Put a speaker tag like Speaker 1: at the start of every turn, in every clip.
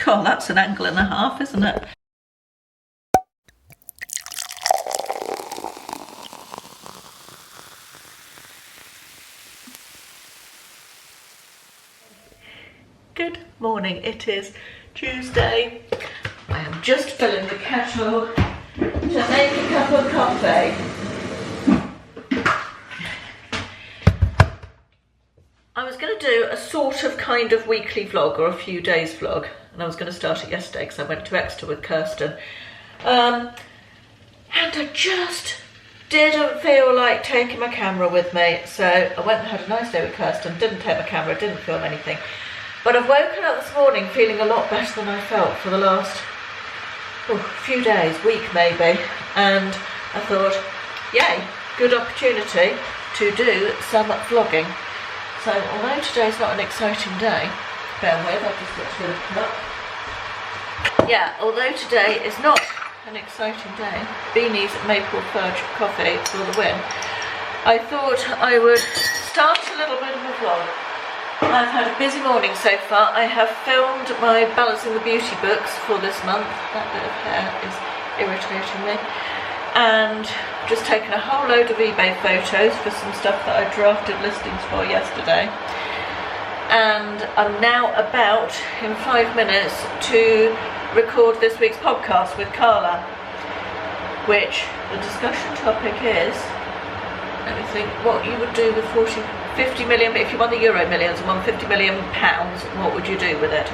Speaker 1: God, that's an angle and a half, isn't it? Good morning, it is Tuesday. I am just filling the kettle to make a cup of coffee. I was going to do a sort of kind of weekly vlog or a few days vlog, and I was going to start it yesterday because I went to Exeter with Kirsten. And I just didn't feel like taking my camera with me, so I went and had a nice day with Kirsten, didn't take my camera, didn't film anything. But I've woken up this morning feeling a lot better than I felt for the last few days, week maybe, and I thought, yay, good opportunity to do some vlogging. So although today's not an exciting day, bear with, I've just got to get a cup. Yeah, although today is not an exciting day, Beanie's maple fudge coffee for the win, I thought I would start a little bit of a vlog. I've had a busy morning so far. I have filmed my Balancing the Beauty books for this month. That bit of hair is irritating me. And just taken a whole load of eBay photos for some stuff that I drafted listings for yesterday. And I'm now about, in 5 minutes, to record this week's podcast with Carla, which the discussion topic is, let me think, what you would do with 50 million, if you won the Euro Millions and won 50 million pounds, what would you do with it?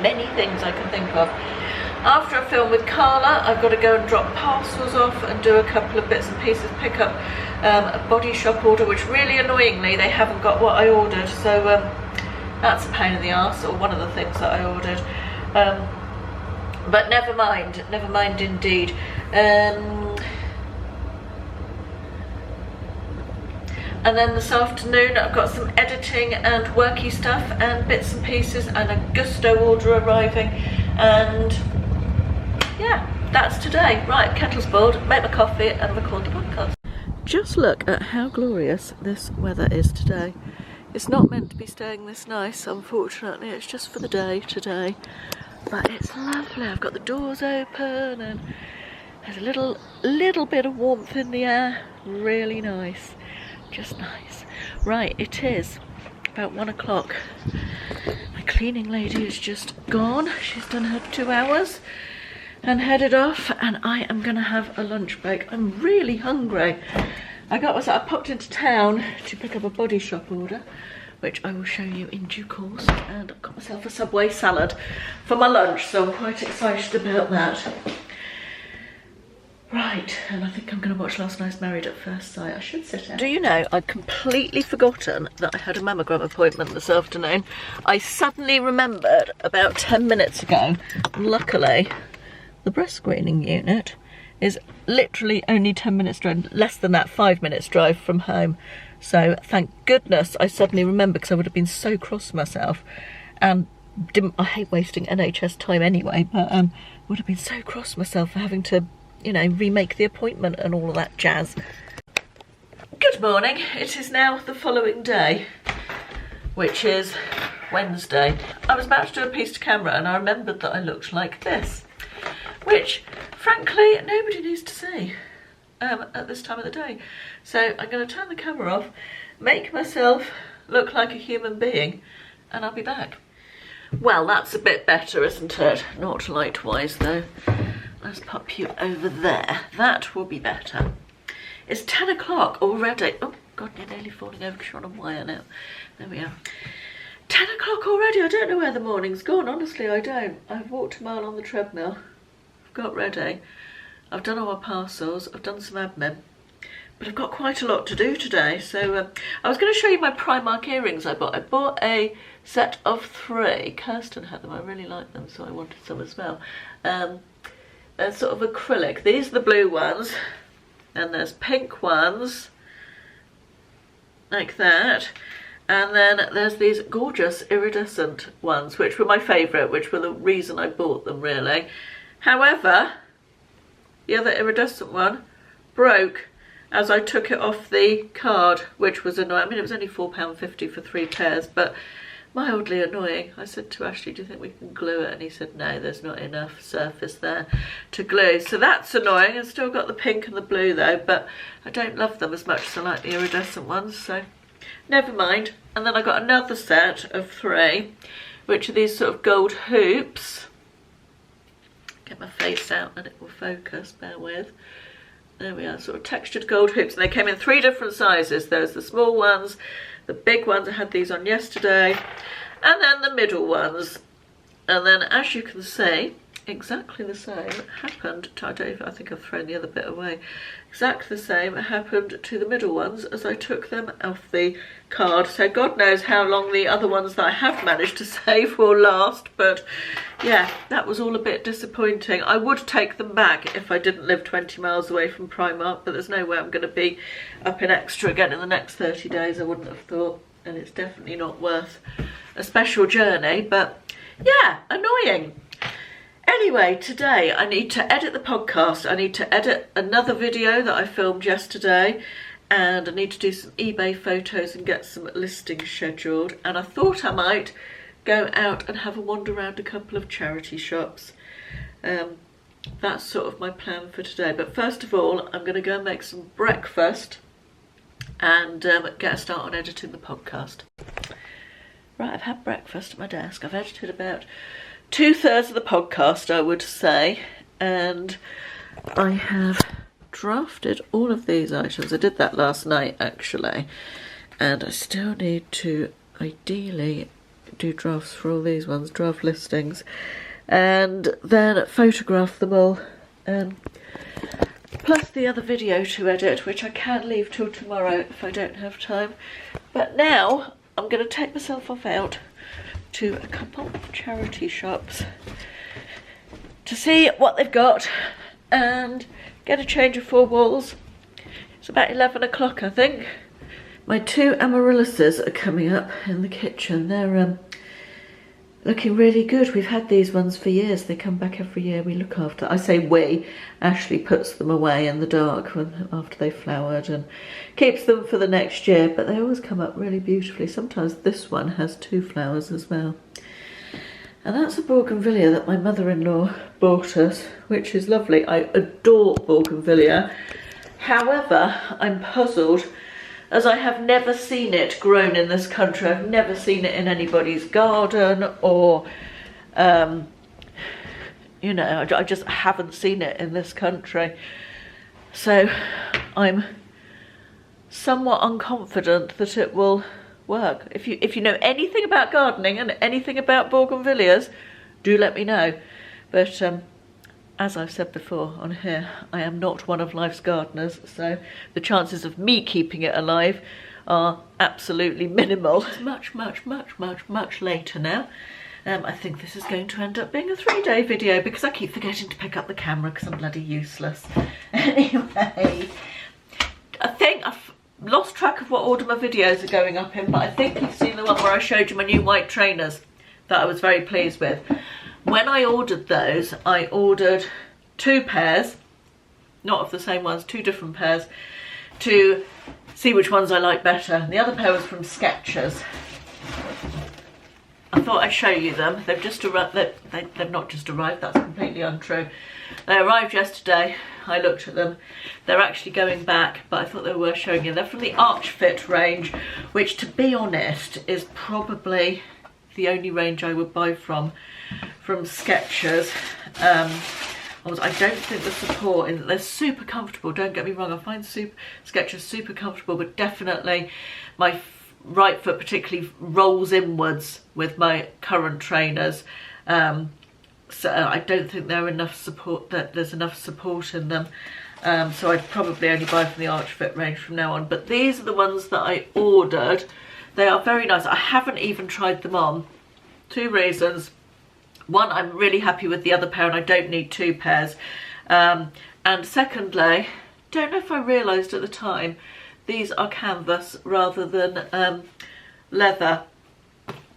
Speaker 1: Many things I can think of. After I film with Carla, I've got to go and drop parcels off and do a couple of bits and pieces, pick up a body shop order, which really annoyingly they haven't got what I ordered, so that's a pain in the arse, or one of the things that I ordered. But never mind indeed. And then this afternoon I've got some editing and worky stuff and bits and pieces and a Gusto order arriving, and yeah, that's today. Right, kettle's boiled, make my coffee and record the podcast. Just look at how glorious this weather is today. It's not meant to be staying this nice, unfortunately, it's just for the day today. But it's lovely, I've got the doors open and there's a little bit of warmth in the air, really nice. Just nice. Right, it is about 1 o'clock. My cleaning lady is just gone. She's done her 2 hours and headed off, and I am going to have a lunch break. I'm really hungry. I popped into town to pick up a Body Shop order, which I will show you in due course, and I've got myself a Subway salad for my lunch, so I'm quite excited about that. Right, and I think I'm going to watch last night's Married at First Sight. I should sit down. Do you know, I'd completely forgotten that I had a mammogram appointment this afternoon. I suddenly remembered about 10 minutes ago. Luckily, the breast screening unit is literally only 10 minutes drive, less than that, 5 minutes drive from home. So thank goodness I suddenly remembered, because I would have been so cross with myself. And I hate wasting NHS time anyway, but would have been so cross with myself for having to, you know, remake the appointment and all of that jazz. Good morning. It is now the following day, which is Wednesday. I was about to do a piece to camera and I remembered that I looked like this, which frankly nobody needs to see at this time of the day. So I'm going to turn the camera off, make myself look like a human being, and I'll be back. Well, that's a bit better, isn't it? Not light-wise though. Let's pop you over there. That will be better. It's 10 o'clock already. Oh God, you're nearly falling over because you're on a wire now. There we are. 10 o'clock already. I don't know where the morning's gone. Honestly, I don't. I've walked a mile on the treadmill. I've got ready. I've done all my parcels. I've done some admin. But I've got quite a lot to do today. So I was going to show you my Primark earrings I bought. I bought a set of 3. Kirsten had them. I really like them, so I wanted some as well. They're sort of acrylic. These are the blue ones, and there's pink ones, like that, and then there's these gorgeous iridescent ones, which were my favourite, which were the reason I bought them, really. However, the other iridescent one broke as I took it off the card, which was annoying. I mean, it was only £4.50 for 3 pairs, but mildly annoying. I said to Ashley, do you think we can glue it? And he said, no, there's not enough surface there to glue. So that's annoying. I've still got the pink and the blue though, but I don't love them as much as I like the iridescent ones, so never mind. And then I got another set of 3, which are these sort of gold hoops. Get my face out and it will focus, bear with. There we are, sort of textured gold hoops, and they came in 3 different sizes. There's the small ones, the big ones. I had these on yesterday, and then the middle ones. And then, as you can see, exactly the same happened to, I think I've thrown the other bit away. Exactly the same happened to the middle ones as I took them off the card. So God knows how long the other ones that I have managed to save will last, but yeah, that was all a bit disappointing. I would take them back if I didn't live 20 miles away from Primark, but there's no way I'm going to be up in Extra again in the next 30 days, I wouldn't have thought, and it's definitely not worth a special journey, but yeah, annoying. Anyway, today I need to edit the podcast. I need to edit another video that I filmed yesterday, and I need to do some eBay photos and get some listings scheduled. And I thought I might go out and have a wander around a couple of charity shops. That's sort of my plan for today. But first of all, I'm going to go and make some breakfast and get a start on editing the podcast. Right, I've had breakfast at my desk. I've edited about 2/3 of the podcast, I would say, and I have drafted all of these items. I did that last night actually, and I still need to ideally do drafts for all these ones, draft listings, and then photograph them all, plus the other video to edit, which I can leave till tomorrow if I don't have time. But now I'm going to take myself off out to a couple of charity shops to see what they've got and get a change of 4 walls. It's about 11 o'clock, I think. My 2 amaryllises are coming up in the kitchen. They're looking really good. We've had these ones for years. They come back every year. We look after, I say we, Ashley puts them away in the dark after they've flowered and keeps them for the next year, but they always come up really beautifully. Sometimes this one has 2 flowers as well. And that's a bougainvillea that my mother-in-law bought us, which is lovely. I adore bougainvillea. However, I'm puzzled as I have never seen it grown in this country. I've never seen it in anybody's garden or, you know, I just haven't seen it in this country. So I'm somewhat unconfident that it will work. If you know anything about gardening and anything about bougainvilleas, do let me know. But as I've said before on here, I am not one of life's gardeners, so the chances of me keeping it alive are absolutely minimal. It's much later now. I think this is going to end up being a 3-day video because I keep forgetting to pick up the camera because I'm bloody useless. Anyway, I think I've lost track of what order my videos are going up in, but I think you've seen the one where I showed you my new white trainers that I was very pleased with. When I ordered those, I ordered 2 pairs, not of the same ones, 2 different pairs, to see which ones I like better. And the other pair was from Skechers. I thought I'd show you them. They've just arrived. They've not just arrived, that's completely untrue. They arrived yesterday. I looked at them. They're actually going back, but I thought they were worth showing you. They're from the Arch Fit range, which, to be honest, is probably the only range I would buy from Skechers. I don't think the support is, they're super comfortable, don't get me wrong. I find Skechers super comfortable, but definitely my right foot particularly rolls inwards with my current trainers. So I don't think there's enough support in them. So I'd probably only buy from the Arch Fit range from now on. But these are the ones that I ordered. They are very nice. I haven't even tried them on. 2 reasons. One, I'm really happy with the other pair and I don't need 2 pairs. And secondly, don't know if I realised at the time, these are canvas rather than leather.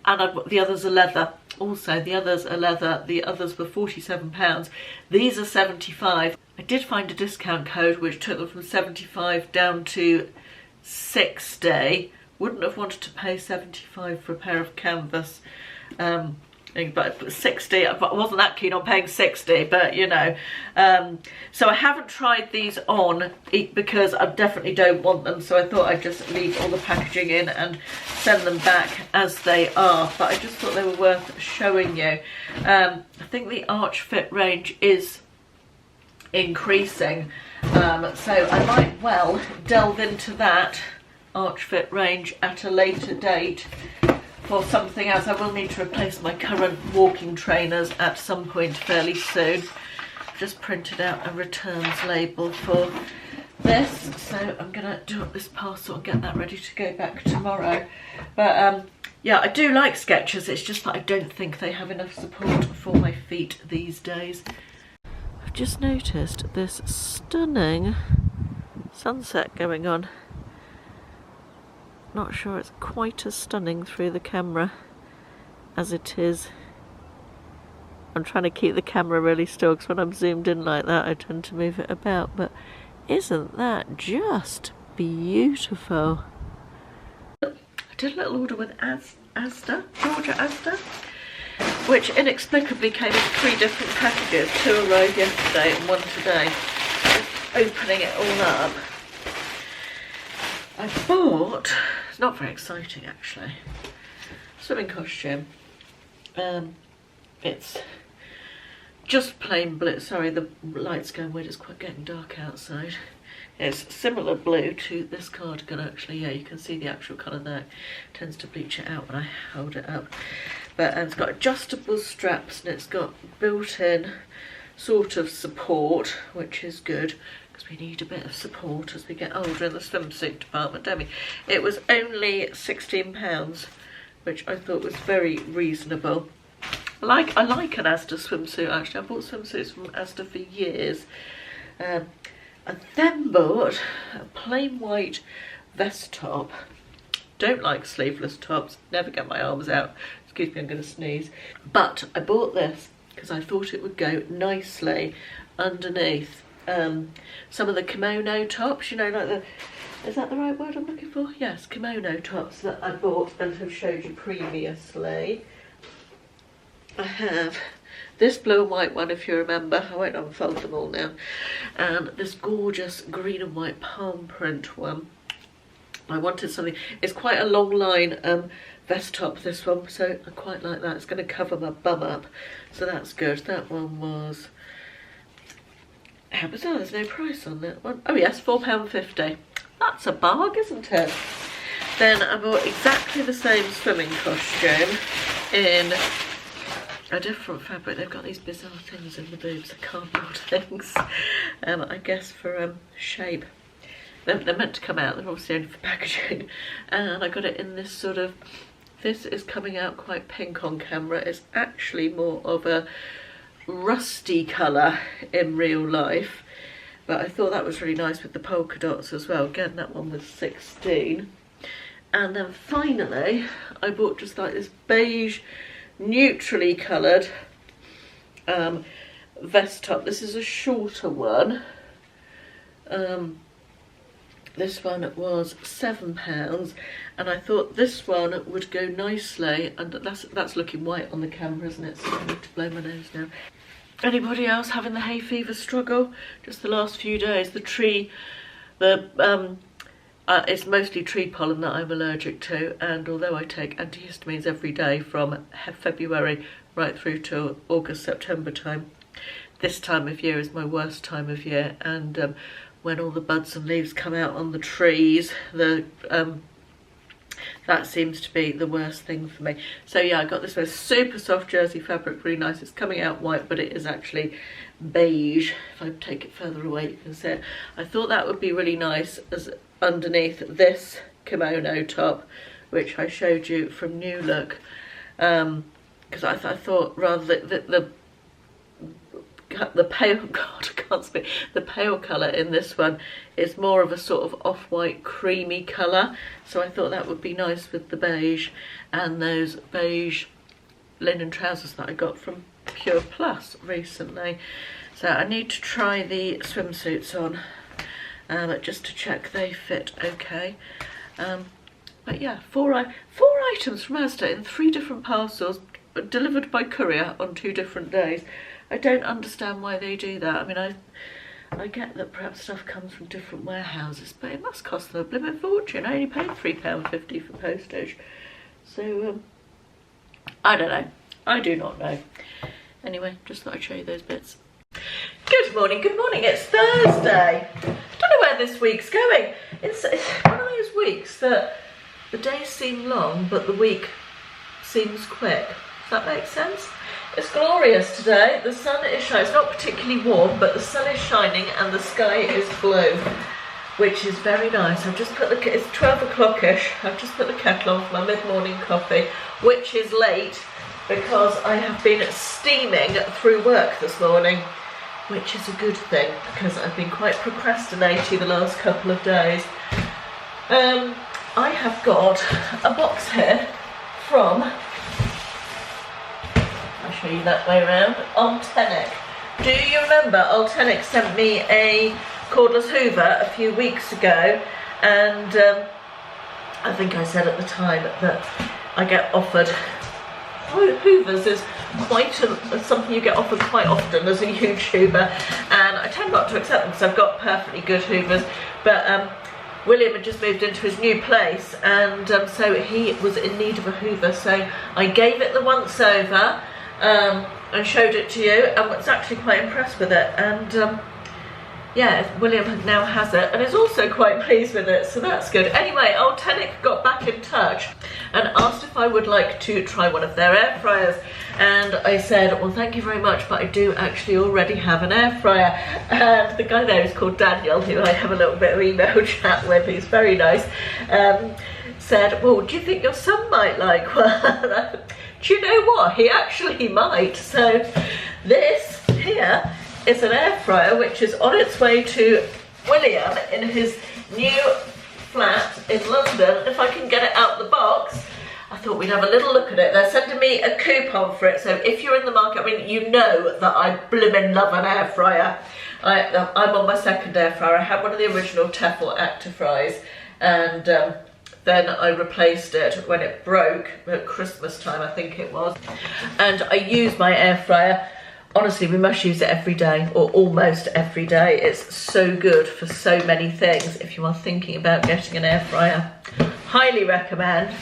Speaker 1: And the others are leather. Also, the others are leather. The others were £47. These are 75. I did find a discount code which took them from 75 down to 60. wouldn't have wanted to pay 75 for a pair of canvas, but 60, I wasn't that keen on paying 60, but you know. So I haven't tried these on because I definitely don't want them, so I thought I'd just leave all the packaging in and send them back as they are, but I just thought they were worth showing you. I think the Arch Fit range is increasing, so I might well delve into that Arch Fit range at a later date for something else. I will need to replace my current walking trainers at some point fairly soon. I've just printed out a returns label for this, so I'm gonna do up this parcel and get that ready to go back tomorrow. But yeah, I do like Skechers, it's just that I don't think they have enough support for my feet these days. I've just noticed this stunning sunset going on. Not sure it's quite as stunning through the camera as it is. I'm trying to keep the camera really still because when I'm zoomed in like that I tend to move it about, but isn't that just beautiful? I did a little order with Asda, Georgia Asda, which inexplicably came in 3 different packages. 2 arrived yesterday and 1 today. Just opening it all up, I bought, it's not very exciting actually, swimming costume. It's just plain blue. Sorry, the light's going weird, it's quite getting dark outside. It's similar blue to this cardigan actually. Yeah, you can see the actual colour there. It tends to bleach it out when I hold it up. But it's got adjustable straps and it's got built-in sort of support, which is good because we need a bit of support as we get older in the swimsuit department, don't we? It was only £16, which I thought was very reasonable. I like an Asda swimsuit actually. I bought swimsuits from Asda for years. And then bought a plain white vest top. Don't like sleeveless tops, never get my arms out. Excuse me, I'm going to sneeze. But I bought this because I thought it would go nicely underneath some of the kimono tops, you know, like the, is that the right word I'm looking for? Yes, kimono tops that I bought and have showed you previously. I have this blue and white one, if you remember. I won't unfold them all now. And this gorgeous green and white palm print one. I wanted something, it's quite a long line vest top, this one, so I quite like that. It's going to cover my bum up, so that's good. That one was, how bizarre, there's no price on that one. Oh yes, £4.50. That's a bargain, isn't it? Then I bought exactly the same swimming costume in a different fabric. They've got these bizarre things in the boobs, the cardboard things, I guess for shape. They're meant to come out, they're obviously only for packaging. And I got it in this sort of, this is coming out quite pink on camera. It's actually more of a rusty colour in real life. But I thought that was really nice with the polka dots as well. Again, that one was 16. And then finally, I bought just like this beige, neutrally coloured vest top. This is a shorter one. This one was £7, and I thought this one would go nicely, and that's looking white on the camera, isn't it? So I need to blow my nose now. Anybody else having the hay fever struggle? Just the last few days, it's mostly tree pollen that I'm allergic to, and although I take antihistamines every day from February right through to August, September time, this time of year is my worst time of year, and when all the buds and leaves come out on the trees, that seems to be the worst thing for me. So yeah, I got this very super soft jersey fabric, really nice. It's coming out white, but it is actually beige. If I take it further away, you can see it. I thought that would be really nice as underneath this kimono top, which I showed you from New Look, because I thought rather the pale, God, I can't speak, the pale colour in this one is more of a sort of off-white creamy colour, so I thought that would be nice with the beige and those beige linen trousers that I got from Pure Plus recently. So I need to try the swimsuits on just to check they fit okay. But yeah, four items from Asda in 3 different parcels, delivered by courier on 2 different days. I don't understand why they do that. I mean, I get that perhaps stuff comes from different warehouses, but it must cost them a blimmin' fortune. I only paid £3.50 for postage. So, I don't know. I do not know. Anyway, just thought I'd show you those bits. Good morning, it's Thursday. I don't know where this week's going. It's one of those weeks that the days seem long, but the week seems quick. Does that make sense? It's glorious today. The sun is shining. It's not particularly warm, but the sun is shining and the sky is blue, which is very nice. I've just put it's 12 o'clock-ish. I've just put the kettle on for my mid-morning coffee, which is late because I have been steaming through work this morning, which is a good thing because I've been quite procrastinating the last couple of days. I have got a box here from, I'll show you that way around, Altenic. Do you remember Altenic sent me a cordless hoover a few weeks ago, and I think I said at the time that I get offered, hoovers is quite something you get offered quite often as a YouTuber, and I tend not to accept them because I've got perfectly good hoovers, but William had just moved into his new place, and so he was in need of a hoover, so I gave it the once over and showed it to you, and was actually quite impressed with it, and yeah, William now has it and is also quite pleased with it, so that's good. Anyway, Altenic got back in touch and asked if I would like to try one of their air fryers, and I said, well, thank you very much, but I do actually already have an air fryer. And the guy there is called Daniel, who I have a little bit of email chat with. He's very nice. Said, well, do you think your son might like one? Do you know what? He actually might. So this here is an air fryer which is on its way to William in his new flat in London. If I can get it out the box, I thought we'd have a little look at it. They're sending me a coupon for it, so if you're in the market, I mean, you know that I blimmin' love an air fryer. I'm on my second air fryer. I had one of the original Tefal Actifries, and then I replaced it when it broke at Christmas time, I think it was. And I use my air fryer. Honestly, we must use it every day, or almost every day. It's so good for so many things. If you are thinking about getting an air fryer, highly recommend.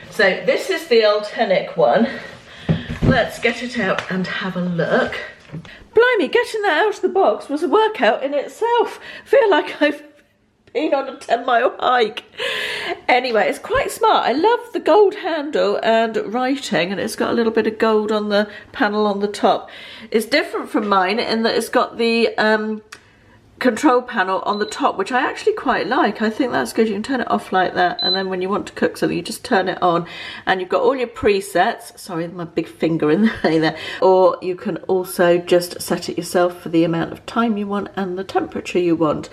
Speaker 1: So this is the Altenic one. Let's get it out and have a look. Blimey, getting that out of the box was a workout in itself. I feel like I've been on a 10-mile hike. Anyway, it's quite smart. I love the gold handle and writing, and it's got a little bit of gold on the panel on the top. It's different from mine in that it's got the control panel on the top, which I actually quite like. I think that's good. You can turn it off like that, and then when you want to cook something, you just turn it on, and you've got all your presets. Sorry, my big finger in the way there. Or you can also just set it yourself for the amount of time you want and the temperature you want,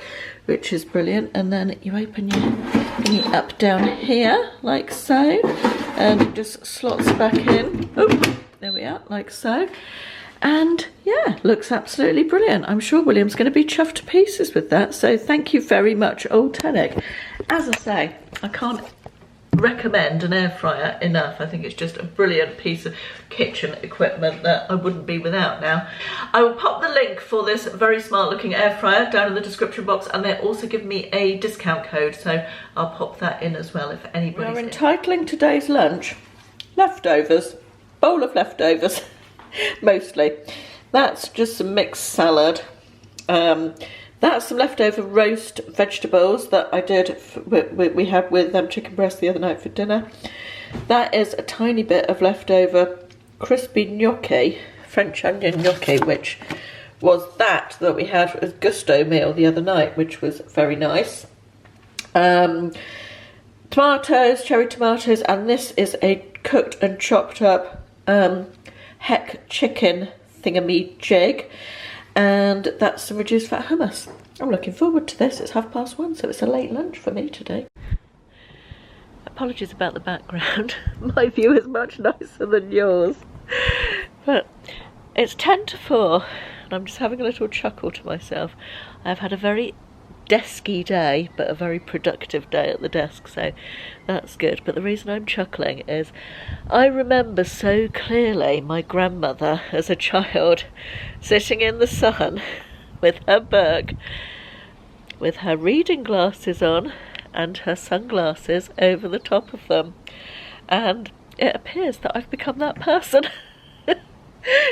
Speaker 1: which is brilliant. And then you open your thingy up down here like so, and it just slots back in. Oh, there we are, like so. And yeah, looks absolutely brilliant. I'm sure William's going to be chuffed to pieces with that. So thank you very much, Altenic. As I say, I can't recommend an air fryer enough. I think it's just a brilliant piece of kitchen equipment that I wouldn't be without now. I will pop the link for this very smart looking air fryer down in the description box, and they're also giving me a discount code, so I'll pop that in as well if anybody's
Speaker 2: We're entitling today's lunch leftovers, bowl of leftovers. Mostly. That's just some mixed salad. That's some leftover roast vegetables that I did, we had with chicken breast the other night for dinner. That is a tiny bit of leftover crispy gnocchi, French onion gnocchi, which was that we had as gusto meal the other night, which was very nice. Tomatoes, cherry tomatoes, and this is a cooked and chopped up heck chicken thingamy jig, and that's some reduced fat hummus. I'm looking forward to this. It's 1:30, so it's a late lunch for me today. Apologies about the background. My view is much nicer than yours, but it's 3:50 and I'm just having a little chuckle to myself. I've had a very desky day, but a very productive day at the desk, so that's good. But the reason I'm chuckling is I remember so clearly my grandmother as a child sitting in the sun with her book, with her reading glasses on and her sunglasses over the top of them, and it appears that I've become that person.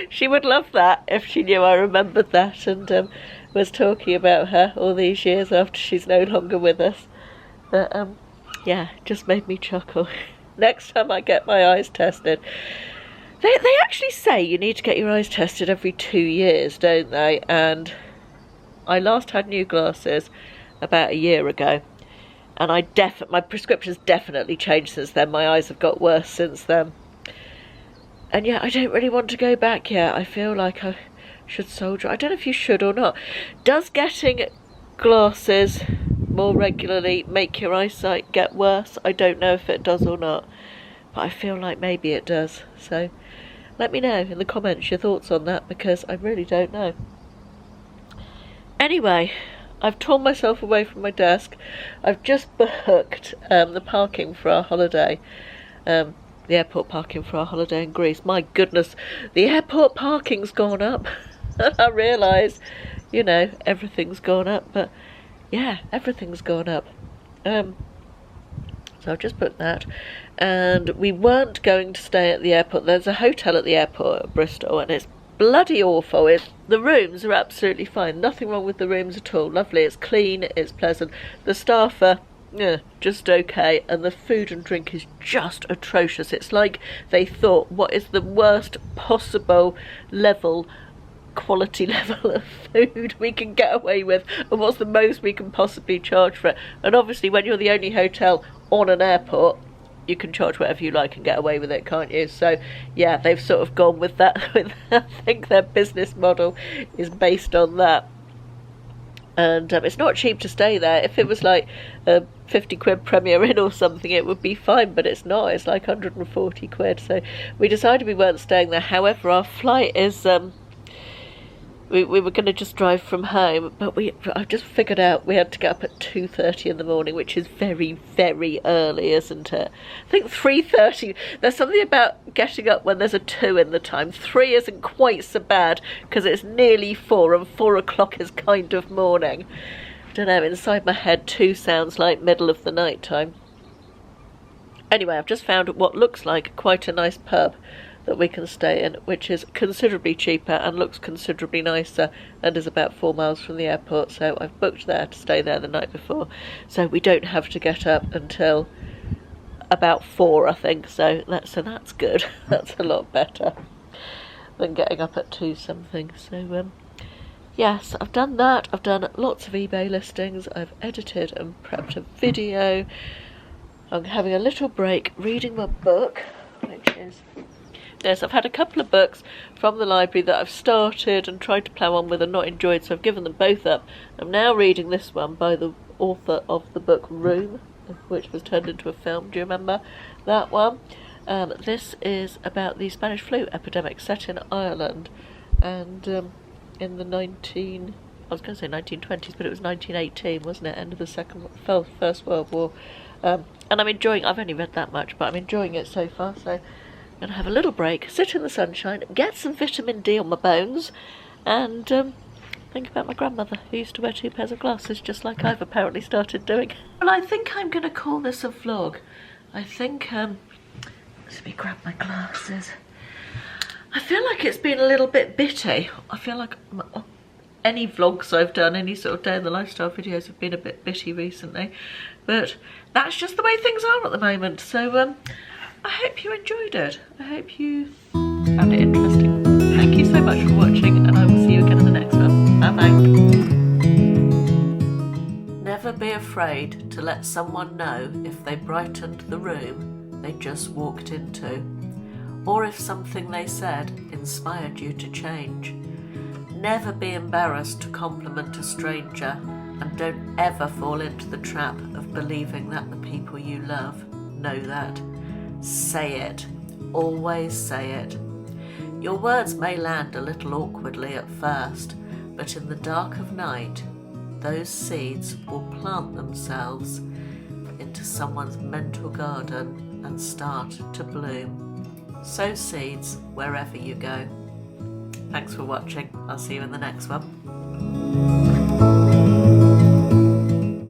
Speaker 2: She would love that if she knew I remembered that and was talking about her all these years after she's no longer with us. But yeah, just made me chuckle. Next time I get my eyes tested, they actually say you need to get your eyes tested every 2 years, don't they? And I last had new glasses about a year ago, and my prescription's definitely changed since then. My eyes have got worse since then. And yet I don't really want to go back yet. I feel like I should soldier. I don't know if you should or not. Does getting glasses more regularly make your eyesight get worse? I don't know if it does or not, but I feel like maybe it does. So let me know in the comments your thoughts on that, because I really don't know. Anyway, I've torn myself away from my desk. I've just booked the parking for our holiday. The airport parking for our holiday in Greece. My goodness, the airport parking's gone up. I realise, you know, everything's gone up, but yeah, everything's gone up. So I've just booked that, and we weren't going to stay at the airport. There's a hotel at the airport at Bristol, and it's bloody awful. The rooms are absolutely fine. Nothing wrong with the rooms at all. Lovely. It's clean. It's pleasant. The staff are just okay, and the food and drink is just atrocious. It's like they thought, what is the worst possible quality level of food we can get away with, and what's the most we can possibly charge for it? And obviously when you're the only hotel on an airport, you can charge whatever you like and get away with it, can't you? So yeah, they've sort of gone with that. I think their business model is based on that. And it's not cheap to stay there. If it was like a 50 quid Premier Inn or something, it would be fine, but it's not. It's like 140 quid. So we decided we weren't staying there. However, our flight is we were going to just drive from home, but I've just figured out we had to get up at 2:30 in the morning, which is very, very early, isn't it? I think 3:30, there's something about getting up when there's a 2 in the time. 3 isn't quite so bad, because it's nearly 4, and 4 o'clock is kind of morning. I don't know, inside my head 2 sounds like middle of the night time. Anyway, I've just found what looks like quite a nice pub that we can stay in, which is considerably cheaper and looks considerably nicer, and is about 4 miles from the airport. So I've booked there to stay there the night before, so we don't have to get up until about 4, I think. So that's good. That's a lot better than getting up at 2 something. So yes, I've done that. I've done lots of eBay listings. I've edited and prepped a video. I'm having a little break reading my book, which is... Yes, I've had a couple of books from the library that I've started and tried to plough on with and not enjoyed, so I've given them both up. I'm now reading this one by the author of the book Room, which was turned into a film. Do you remember that one? This is about the Spanish flu epidemic set in Ireland, and in the 1920s, but it was 1918, wasn't it? End of the First World War. And I'm enjoying. I've only read that much, but I'm enjoying it so far. So I'm going to have a little break, sit in the sunshine, get some vitamin D on my bones, and think about my grandmother, who used to wear 2 pairs of glasses, just like I've apparently started doing. Well, I think I'm going to call this a vlog. I think, let me grab my glasses. I feel like it's been a little bit bitty. I feel like any vlogs I've done, any sort of day in the lifestyle videos have been a bit bitty recently. But that's just the way things are at the moment. So, I hope you enjoyed it. I hope you found it interesting. Thank you so much for watching, and I will see you again in the next one. Bye bye. Never be afraid to let someone know if they brightened the room they just walked into, or if something they said inspired you to change. Never be embarrassed to compliment a stranger, and don't ever fall into the trap of believing that the people you love know that. Say it. Always say it. Your words may land a little awkwardly at first, but in the dark of night, those seeds will plant themselves into someone's mental garden and start to bloom. Sow seeds wherever you go. Thanks for watching. I'll see you in the next one.